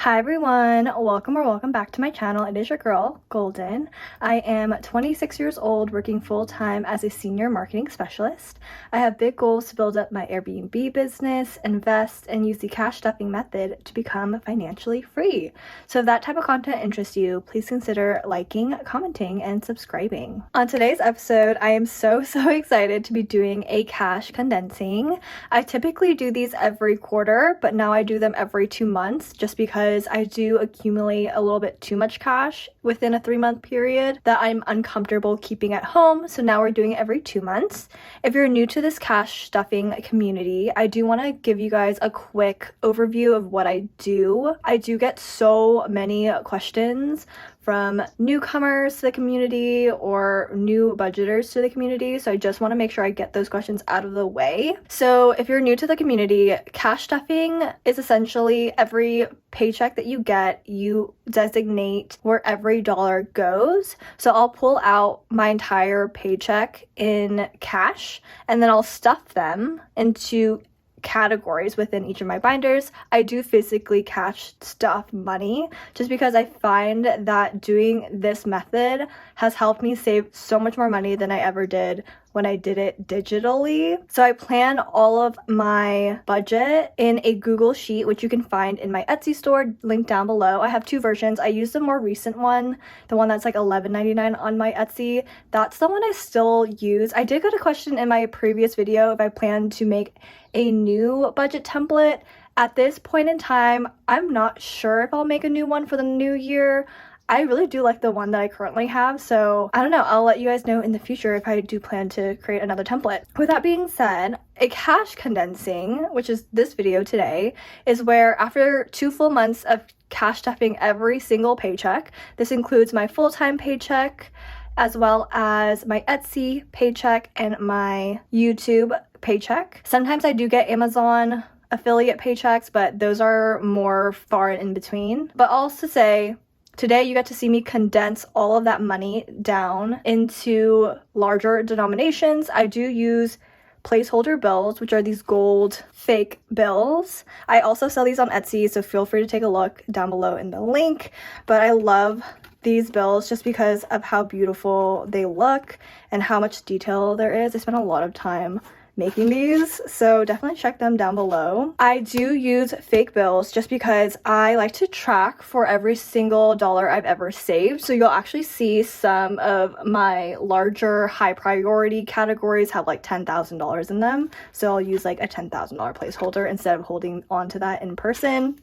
Hi everyone, welcome back to my channel. It is your girl, Golden. I am 26 years old, working full-time as a senior marketing specialist. I have big goals to build up my Airbnb business, invest, and use the cash stuffing method to become financially free. So if that type of content interests you, please consider liking, commenting, and subscribing. On today's episode, I am so excited to be doing a cash condensing. I typically do these every quarter, but now I do them every 2 months just because I do accumulate a little bit too much cash within a 3-month period that I'm uncomfortable keeping at home. So now we're doing it every 2 months. If you're new to this cash stuffing community, I do want to give you guys a quick overview of what I do. I do get so many questions from newcomers to the community or new budgeters to the community, so I just want to make sure I get those questions out of the way. So if you're new to the community, cash stuffing is essentially every paycheck that you get, you designate where every dollar goes. So I'll pull out my entire paycheck in cash and then I'll stuff them into categories within each of my binders. I do physically cash stuff money just because I find that doing this method has helped me save so much more money than I ever did when I did it digitally. So I plan all of my budget in a Google Sheet, which you can find in my Etsy store, linked down below. I have 2 versions. I use the more recent one, the one that's like $11.99 on my Etsy. That's the one I still use. I did get a question in my previous video if I plan to make a new budget template. At this point in time, I'm not sure if I'll make a new one for the new year. I really do like the one that I currently have, so I don't know, I'll let you guys know in the future if I do plan to create another template. With that being said, a cash condensing, which is this video today, is where after 2 full months of cash stuffing every single paycheck, this includes my full-time paycheck, as well as my Etsy paycheck and my YouTube paycheck. Sometimes I do get Amazon affiliate paychecks, but those are more far in between. But also say, today you get to see me condense all of that money down into larger denominations. I do use placeholder bills, which are these gold fake bills. I also sell these on Etsy, so feel free to take a look down below in the link. But I love these bills just because of how beautiful they look and how much detail there is. I spent a lot of time making these, so definitely check them down below. I do use fake bills just because I like to track for every single dollar I've ever saved. So you'll actually see some of my larger high priority categories have like $10,000 in them. So I'll use like a $10,000 placeholder instead of holding on to that in person.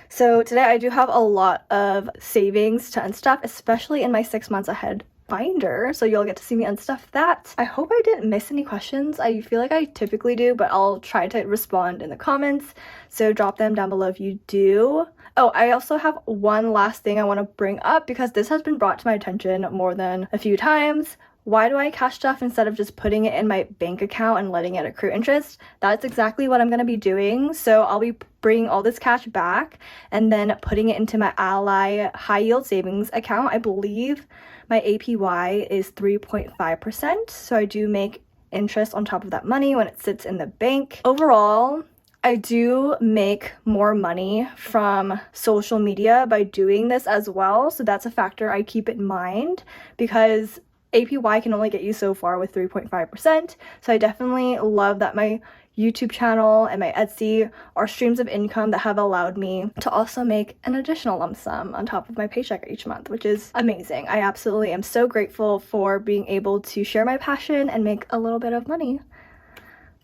So today I do have a lot of savings to unstuff, especially in my 6 months ahead binder, so you'll get to see me unstuff that. I hope I didn't miss any questions. I feel like I typically do, but I'll try to respond in the comments, so drop them down below if you do. Oh, I also have one last thing I want to bring up because this has been brought to my attention more than a few times. Why do I cash stuff instead of just putting it in my bank account and letting it accrue interest? That's exactly what I'm going to be doing. So I'll be bringing all this cash back and then putting it into my Ally high yield savings account. I believe my APY is 3.5%. So I do make interest on top of that money when it sits in the bank. Overall, I do make more money from social media by doing this as well. So that's a factor I keep in mind because APY can only get you so far with 3.5%. So I definitely love that my YouTube channel and my Etsy are streams of income that have allowed me to also make an additional lump sum on top of my paycheck each month, which is amazing. I absolutely am so grateful for being able to share my passion and make a little bit of money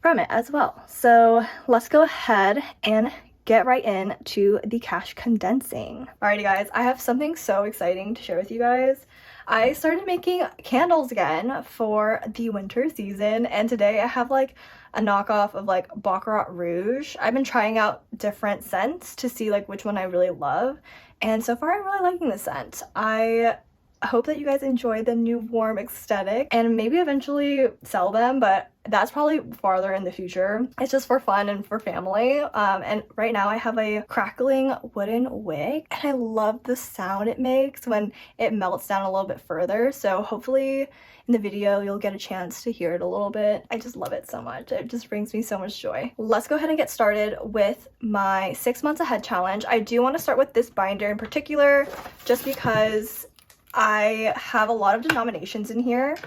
from it as well. So let's go ahead and get right into the cash condensing. Alrighty guys, I have something so exciting to share with you guys. I started making candles again for the winter season, and today I have like a knockoff of like Baccarat Rouge. I've been trying out different scents to see like which one I really love, and so far I'm really liking the scent. I I hope that you guys enjoy the new warm aesthetic and maybe eventually sell them, but that's probably farther in the future. It's just for fun and for family. And right now I have a crackling wooden wig, and I love the sound it makes when it melts down a little bit further. So hopefully in the video you'll get a chance to hear it a little bit. I just love it so much. It just brings me so much joy. Let's go ahead and get started with my 6 months ahead challenge. I do want to start with this binder in particular just because I have a lot of denominations in here.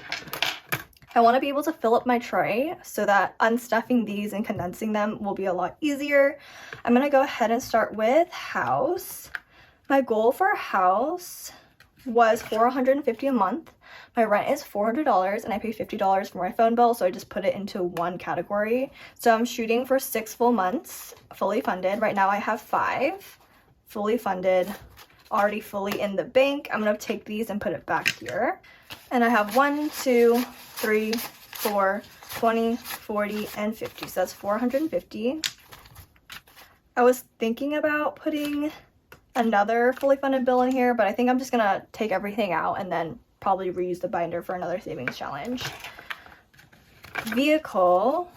I want to be able to fill up my tray so that unstuffing these and condensing them will be a lot easier. I'm going to go ahead and start with house. My goal for house was $450 a month. My rent is $400 and I pay $50 for my phone bill, so I just put it into one category. So I'm shooting for 6 full months fully funded. Right now I have 5 fully funded, already fully in the bank. I'm gonna take these and put it back here. And I have 1, 2, 3, 4, 20, 40, and 50. So that's 450. I was thinking about putting another fully funded bill in here, but I think I'm just gonna take everything out and then probably reuse the binder for another savings challenge. Vehicle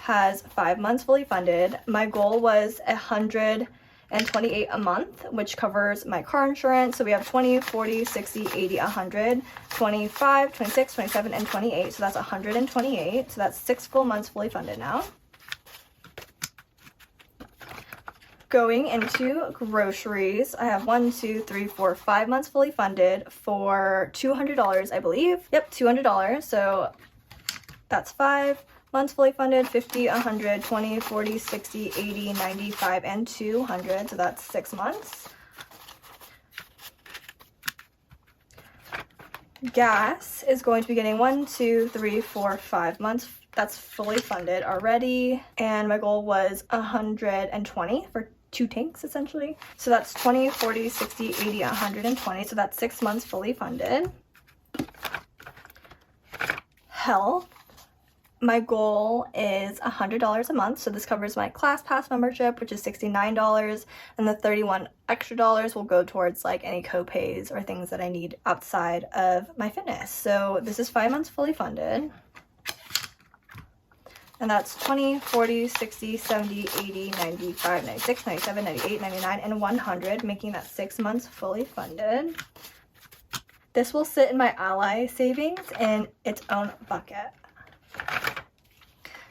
has 5 months fully funded. My goal was $128 a month, which covers my car insurance. So we have 20, 40, 60, 80, 100, 25, 26, 27, and 28. So that's 128. So that's 6 full months fully funded now. Going into groceries, I have 1, 2, 3, 4, 5 months fully funded for $200, I believe. Yep, $200. So that's 5 months fully funded, 50, 100, 20, 40, 60, 80, 95, and 200. So that's 6 months. Gas is going to be getting 1, 2, 3, 4, 5 months. That's fully funded already. And my goal was 120 for 2 tanks essentially. So that's 20, 40, 60, 80, 120. So that's 6 months fully funded. Health. My goal is $100 a month, so this covers my ClassPass membership, which is $69, and the $31 extra will go towards like any co-pays or things that I need outside of my fitness. So this is 5 months fully funded, and that's 20, 40, 60, 70, 80, 95, 96, 97, 98, 99, and 100, making that 6 months fully funded. This will sit in my Ally savings in its own bucket.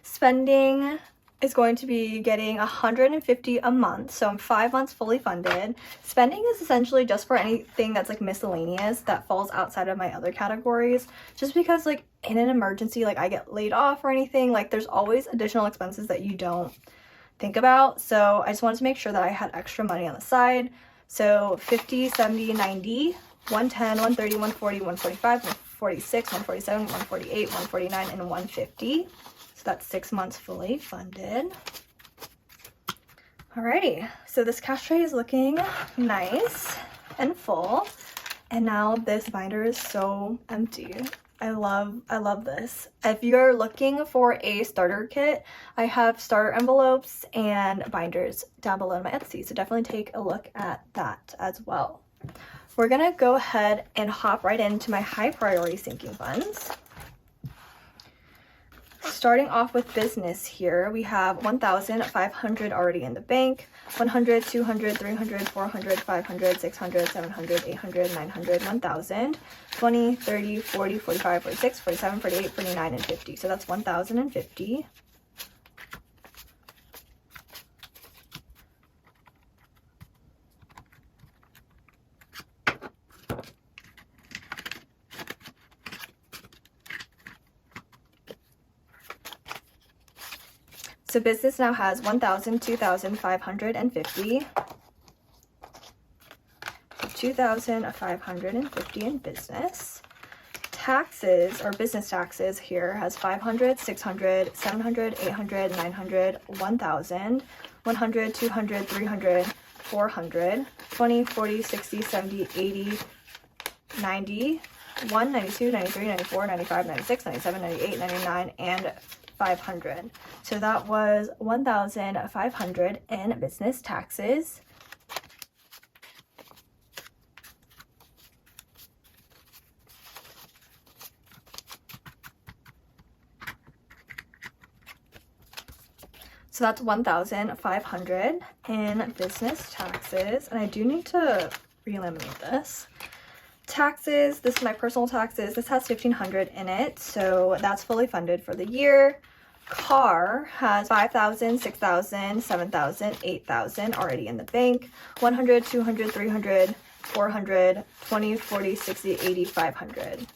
Spending is going to be getting $150 a month, so I'm 5 months fully funded. Spending is essentially just for anything that's like miscellaneous that falls outside of my other categories, just because like in an emergency, like I get laid off or anything, like there's always additional expenses that you don't think about. So I just wanted to make sure that I had extra money on the side. So 50, 70, 90, 110, 130, 140, 145, 146, 147, 148, 149, and 150. So that's 6 months fully funded. Alrighty, so this cash tray is looking nice and full. And now this binder is so empty. I love this. If you're looking for a starter kit, I have starter envelopes and binders down below in my Etsy. So definitely take a look at that as well. We're gonna go ahead and hop right into my high priority sinking funds. Starting off with business here, we have 1,500 already in the bank, 100, 200, 300, 400, 500, 600, 700, 800, 900, 1,000, 20, 30, 40, 45, 46, 47, 48, 49, and 50. So that's 1,050. So business now has 1,000, 2,550, 2,550 in business. Taxes or business taxes here has 500, 600, 700, 800, 900, 1,000, 100, 200, 300, 400, 20, 40, 60, 70, 80, 90, 1, 92, 93, 94, 95, 96, 97, 98, 99, and 500. So that was 1,500 in business taxes. So that's $1,500 in business taxes. And I do need to re-laminate this. Taxes, this is my personal taxes. This has $1,500 in it, so that's fully funded for the year. Car has $5,000, $6,000, $7,000, $8,000 already in the bank. $100, $200, $300, $400, $20, $40, $60, $80, $500.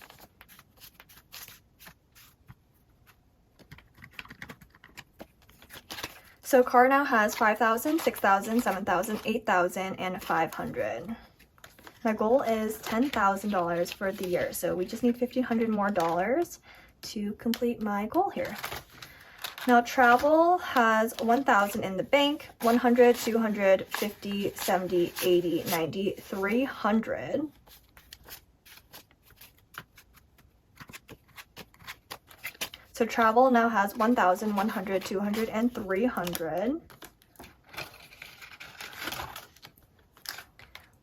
So car now has $5,000, $6,000, $7,000, $8,000, and $500. My goal is $10,000 for the year, so we just need $1,500 more to complete my goal here. Now travel has $1,000 in the bank, $100, $200, $50, $70, $80, $90, $300. So travel now has $1,000, $100, $200, and $300.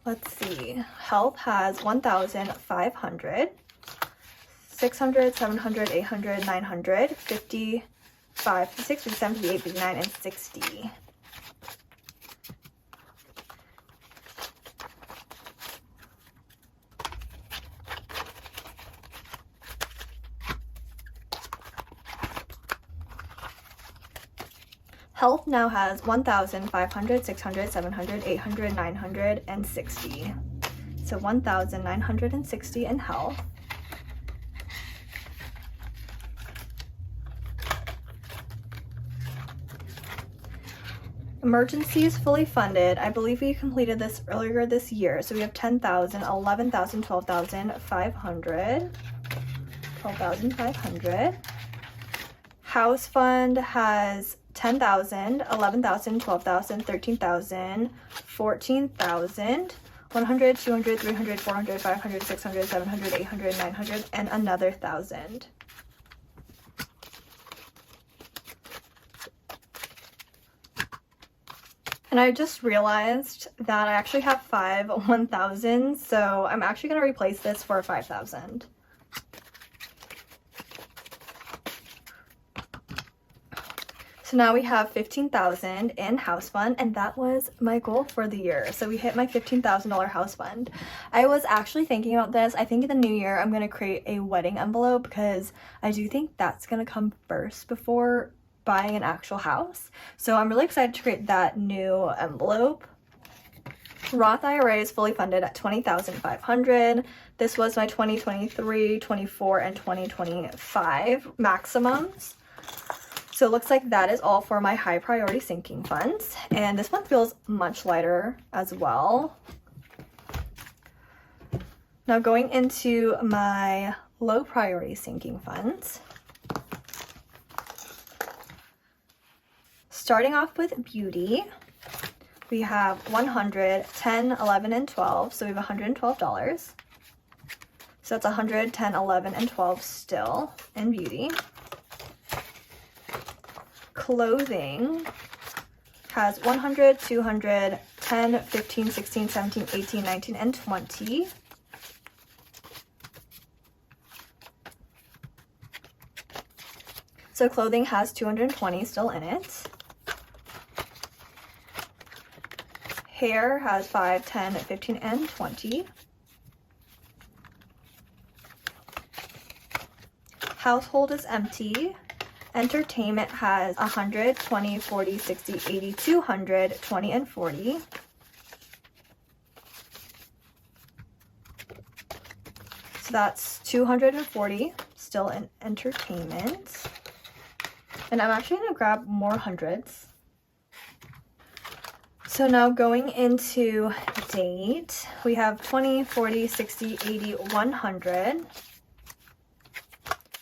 Let's see. Health has $1,500, $600, $700, $800, $900, $50, $55, $56, $57, $58, $59, and $60. Health now has $1,500, $600, $700, $800, $900, and $60. So $1,960 in health. Emergency is fully funded. I believe we completed this earlier this year. So we have $10,000, $11,000, $12,500. $12,500. House fund has $10,000, $11,000, $12,000, $13,000, $14,000, $100, $200, $300, $400, $500, $600, $700, $800, $900, and another $1,000. And I just realized that I actually have 5 $1,000s, so I'm actually going to replace this for 5,000. So now we have $15,000 in house fund, and that was my goal for the year. So we hit my $15,000 house fund. I was actually thinking about this. I think in the new year I'm going to create a wedding envelope because I do think that's going to come first before buying an actual house. So I'm really excited to create that new envelope. Roth IRA is fully funded at $20,500. This was my 2023, 24, and 2025 maximums. So it looks like that is all for my high priority sinking funds. And this one feels much lighter as well. Now going into my low priority sinking funds. Starting off with beauty, we have 100, 10, 11, and 12. So we have $112. So that's 100, 10, 11, and 12 still in beauty. Clothing has 100, 200, 10, 15, 16, 17, 18, 19, and 20. So clothing has 220 still in it. Hair has 5, 10, 15, and 20. Household is empty. Entertainment has 100, 20, 40, 60, 80, 200, 20, and 40. So that's 240 still in entertainment. And I'm actually going to grab more hundreds. So now going into date, we have 20, 40, 60, 80, 100.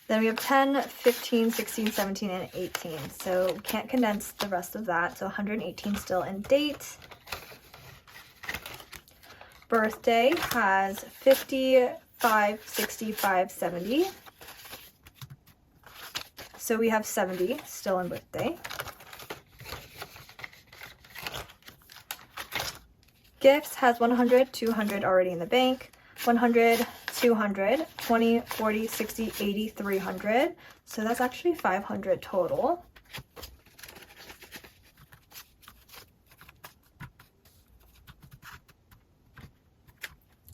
Then we have 10, 15, 16, 17, and 18. So we can't condense the rest of that. So 118 still in date. Birthday has 55, 65, 70. So we have 70 still in birthday. Gifts has 100, 200 already in the bank. 100, 200, 20, 40, 60, 80, 300. So that's actually 500 total.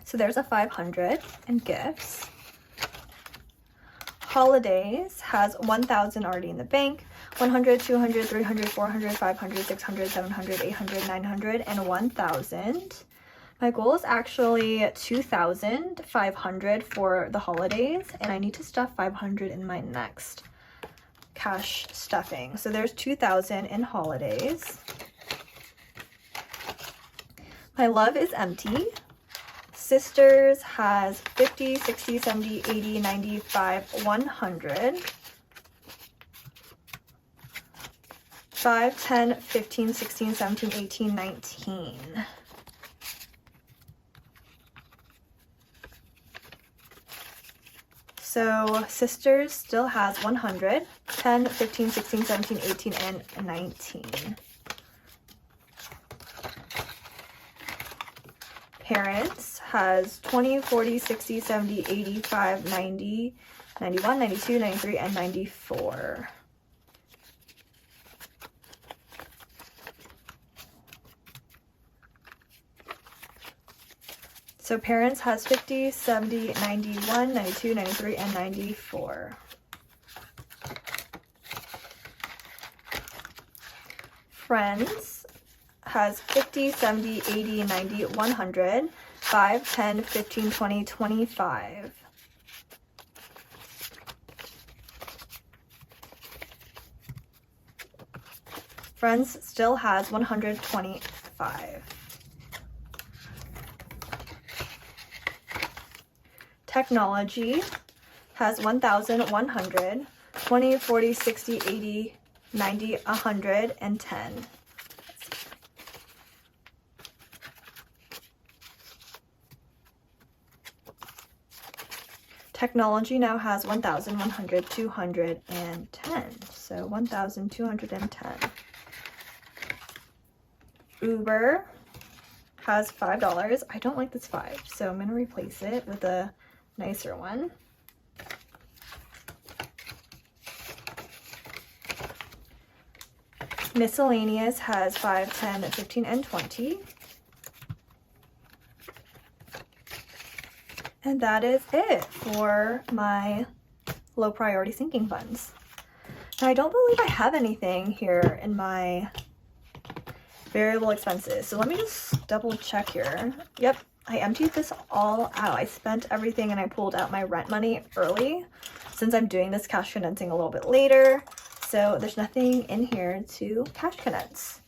So there's a 500 in gifts. Holidays has 1,000 already in the bank. 100, 200, 300, 400, 500, 600, 700, 800, 900, and 1,000. My goal is actually 2,500 for the holidays, and I need to stuff 500 in my next cash stuffing. So there's 2,000 in holidays. My love is empty. Sisters has 50, 60, 70, 80, 95, 100. 5, 10, 15, 16, 17, 18, 19. So sisters still has 100, 10, 15, 16, 17, 18, and 19. Parents has 20, 40, 60, 70, 85, 90, 91, 92, 93, and 94. So parents has 50, 70, 91, 92, 93, and 94. Friends has 50, 70, 80, 90, 100, 5, 10, 15, 20, 25. Friends still has 125. Technology has 1,100, 20, 40, 60, 80, 90, 110. Technology now has 1,100, 210. So 1,210. Uber has $5. I don't like this 5, so I'm going to replace it with a nicer one. Miscellaneous has 5, 10, 15, and 20. And that is it for my low priority sinking funds. Now I don't believe I have anything here in my variable expenses. So let me just double check here. Yep, I emptied this all out. I spent everything and I pulled out my rent money early since I'm doing this cash condensing a little bit later. So there's nothing in here to cash condense.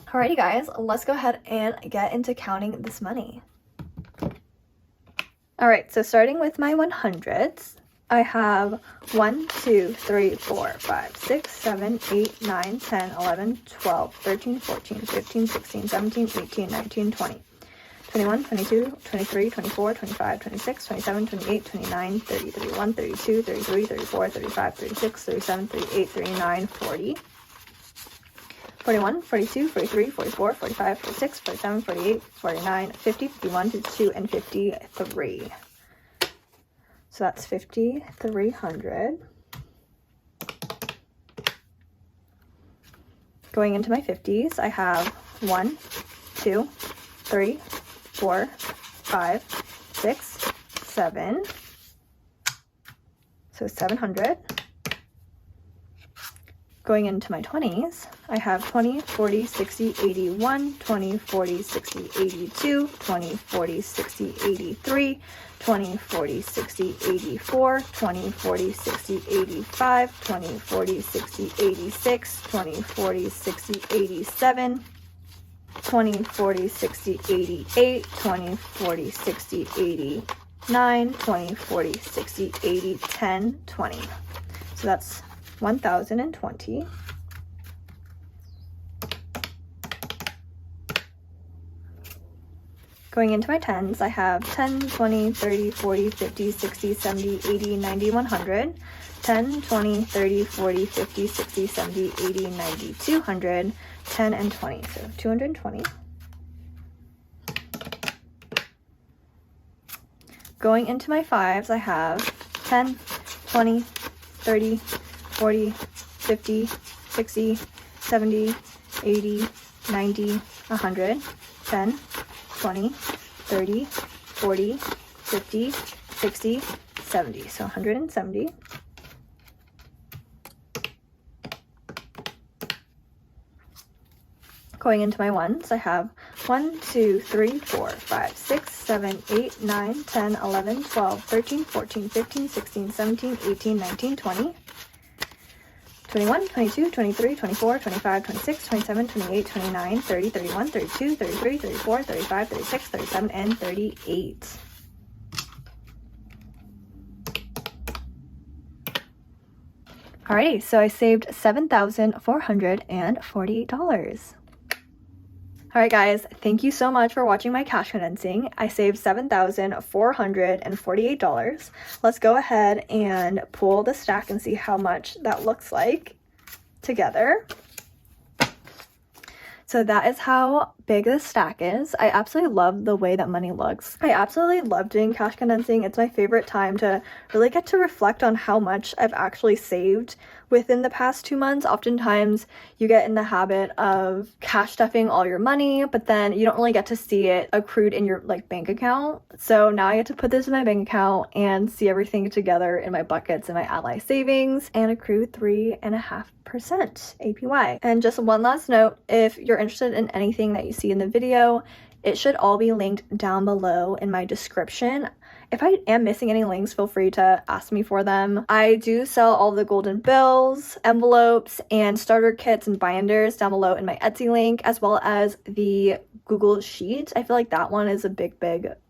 Alrighty guys, let's go ahead and get into counting this money. Alright, so starting with my 100s, I have 1, 2, 3, 4, 5, 6, 7, 8, 9, 10, 11, 12, 13, 14, 15, 16, 17, 18, 19, 20, 21, 22, 23, 24, 25, 26, 27, 28, 29, 30, 31, 32, 33, 34, 35, 36, 37, 38, 39, 40. 41, 42, 43, 44, 45, 46, 47, 48, 49, 50, 51, 52, and 53. So that's 5,300. Going into my 50s, I have 1, 2, 3, 4, 5, 6, 7. So 700. Going into my 20s, I have 20, 40, 60, 81, 20, 40, 60, 82, 20, 40, 60, 83, 20, 40, 60, 84, 20, 40, 60, 85, 20, 40, 60, 86, 20, 40, 60, 87, 20, 40, 60, 88, 20, 40, 60, 89, 20, 40, 60, 80, 10, 20. So that's 1,020. Going into my 10s, I have 10, 20, 30, 40, 50, 60, 70, 80, 90, 100. 10, 20, 30, 40, 50, 60, 70, 80, 90, 200, 10, and 20. So 220. Going into my 5s, I have 10, 20, 30, 40, 50, 60, 70, 80, 90, 100, 10, 20, 30, 40, 50, 60, 70. So 170. Going into my ones, I have 1, 2, 3, 4, 5, 6, 7, 8, 9, 10, 11, 12, 13, 14, 15, 16, 17, 18, 19, 20, 21, 22, 23, 24, 25, 26, 27, 28, 29, 30, 31, 32, 33, 34, 35, 36, 37, and 38. Alrighty, so I saved $7,448. Alright guys, thank you so much for watching my cash condensing. I saved $7,448. Let's go ahead and pull the stack and see how much that looks like together. So that is how big this stack is. I absolutely love the way that money looks. I absolutely love doing cash condensing. It's my favorite time to really get to reflect on how much I've actually saved within the past 2 months. Oftentimes you get in the habit of cash stuffing all your money, but then you don't really get to see it accrued in your bank account. So now I get to put this in my bank account and see everything together in my buckets and my Ally savings and accrue 3.5% APY. And just one last note, if you're interested in anything that you see in the video, it should all be linked down below in my description. If I am missing any links, feel free to ask me for them. I do sell all the golden bills, envelopes, and starter kits and binders down below in my Etsy link, as well as the Google Sheet. I feel like that one is a big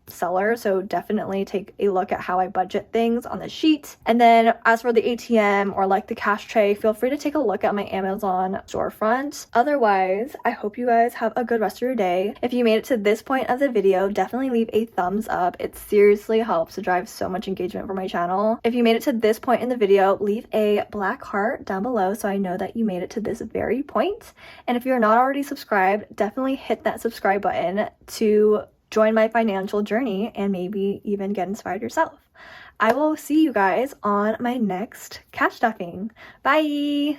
seller, so definitely take a look at how I budget things on the sheet. And then as for the ATM or the cash tray, feel free to take a look at my Amazon storefront. Otherwise, I hope you guys have a good rest of your day. If you made it to this point of the video, definitely leave a thumbs up. It seriously helps to drive so much engagement for my channel. If you made it to this point in the video, leave a black heart down below so I know that you made it to this very point. And if you're not already subscribed, definitely hit that subscribe button to join my financial journey and maybe even get inspired yourself. I will see you guys on my next cash stuffing. Bye!